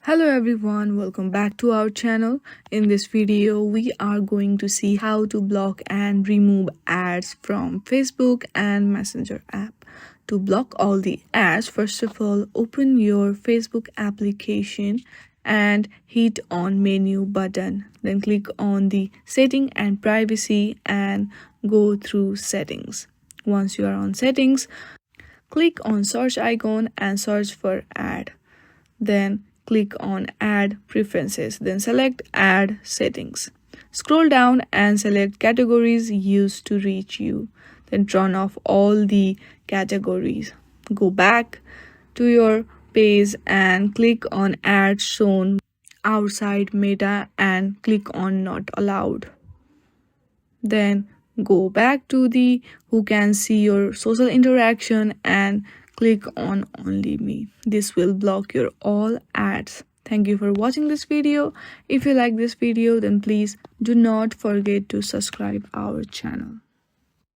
Hello everyone, welcome back to our channel. In this video, we are going to see how to block and remove ads from Facebook and Messenger app. To block all the ads, first of all, open your Facebook application and hit on menu button. Then click on the setting and privacy and go through settings. Once you are on settings, click on search icon and search for ad. Then click on Add Preferences, then select Add Settings. Scroll down and select Categories Used to Reach You. Then turn off all the categories. Go back to your page and click on Ads Shown outside Meta and click on Not Allowed. Then go back to the Who Can See Your Social Interaction and click on Only Me. This will block your all ads. Thank you for watching this video. If you like this video, then please do not forget to subscribe our channel.